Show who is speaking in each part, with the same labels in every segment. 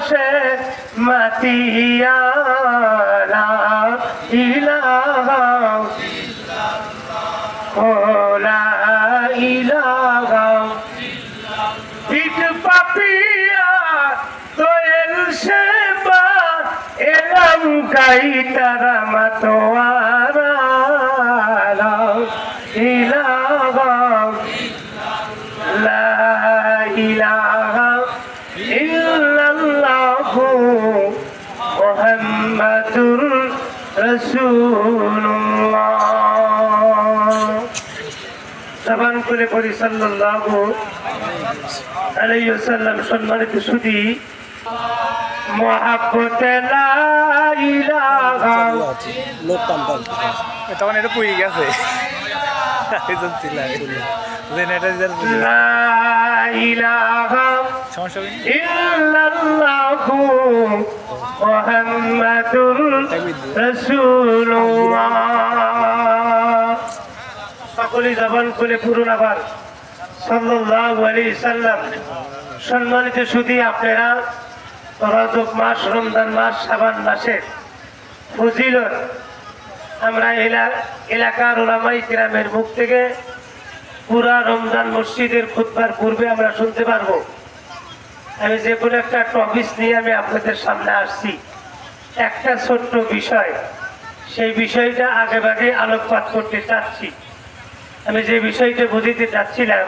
Speaker 1: বসে মাতিয়া লা ইলাহা ও লা ইলাহা পিঠ পাপিয়া দোয়েল সেবা এলাম গাইতারা মাতোয়ারা লা ইলাহা লা ইলাহা ইল্লাল্লাহু মুহাম্মাদুর রাসূলুল্লাহ। জবান খুলে পড়ি সাল্লাল্লাহু আলাইহি ওয়াসাল্লাম। সম্মানিত সুধী, মুহাব্বতে লা ইলাহা
Speaker 2: তখন এটা পুড়ে গেছে
Speaker 1: লা ইলাহা ইল্লাল্লাহু মুহাম্মাদুর রাসূলুল্লাহ। সকলে জবান খুলে পড়ুন আবার সাল্লাল্লাহু আলাইহি সাল্লাম। সম্মানিত সুধী, আপনারা রজব মাস, রমজান মাস, শাবান মাসের ফজিলত আমরা এলাকার উলামায়ে কিরামের মুখ থেকে পুরা রমজান মসজিদের খুতবার পূর্বে আমরা শুনতে পারবো। আমি যে কোনো একটা টপিক নিয়ে আমি আপনাদের সামনে আসছি, একটা ছোট্ট বিষয়, সেই বিষয়টা আগেভাগে আলোকপাত করতে চাচ্ছি। আমি যে বিষয়টা বুঝিতে চাচ্ছিলাম,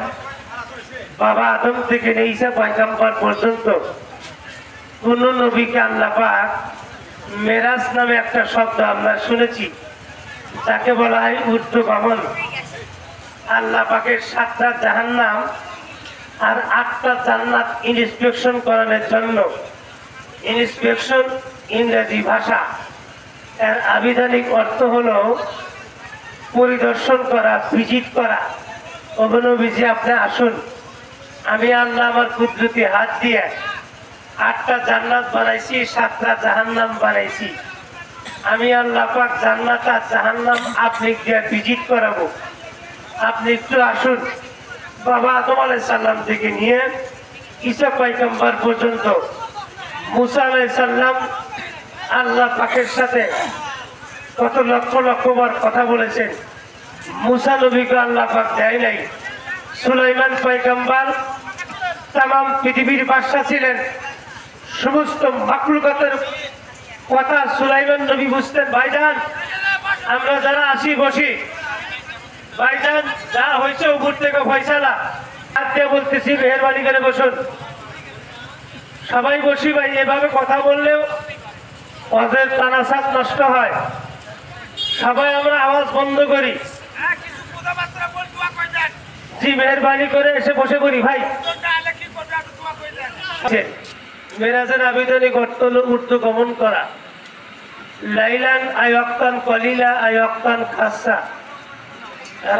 Speaker 1: বাবা আদম থেকে ঈসা পয়গম্বর পর্যন্ত কোন নবীকে আল্লাহ পাক মেরাজ নামে একটা শব্দ আমরা শুনেছি, যাকে বলা হয় ঊর্ধ্বগমন। আল্লাহ পাকের 7টা জাহান্নাম আর 8টা জান্নাত ইন্সপেকশন করানোর জন্য, ইন্সপেকশন ইংরেজি ভাষা, এর আবিধানিক অর্থ হলো পরিদর্শন করা, ভিজিট করা। নবীজি আপনি আসুন, আমি আল্লাহ আমার কুদরতি হাত দিয়ে 8টা জান্নাত বানাইছি, 7টা জাহান্নাম বানাইছি। আমি আল্লাহ পাক জান্নাত আর জাহান্নাম আপনি দিয়ে ভিজিট করাবো, আপনি একটু আসুন। বাবা আদম আলাইহিস সালাম থেকে নিয়ে ঈসা পয়গম্বর পর্যন্ত, মুসা আলাইহিস সালাম আল্লাহ পাকের সাথে কত লক্ষ লক্ষ বার কথা বলেছেন। মুসা নবীকে আল্লাহ পাক দেয় নাই। সুলাইমান পয়গম্বর তামাম পৃথিবীর বাদশা ছিলেন, সমস্ত মাখলুকাতের কথা সুলাইমান নবী বুঝতেন। ভাইজান, আমরা যারা আসি বসি, ভাইজান যা হয়েছে উপর থেকে ফয়সালা হাত দিয়ে বলতেছি, মেহরবানি করে বসুন। সবাই বসি ভাই, এভাবে কথা বললেও ওদের তানাসাদ নষ্ট হয়। সবাই আমরা আওয়াজ বন্ধ করি। জি মেহরবানি করে এসে বসে পড়ি ভাই। মেরাজের আবেদনিক অর্থ হলো ঊর্ধ্বগমন করা। লাইলান আয়ক্তান কলিলা আয়ক্তান খাসা,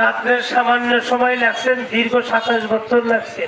Speaker 1: রাত্রের সামান্য সময় লাগছেন, দীর্ঘ 27 বছর লাগছে।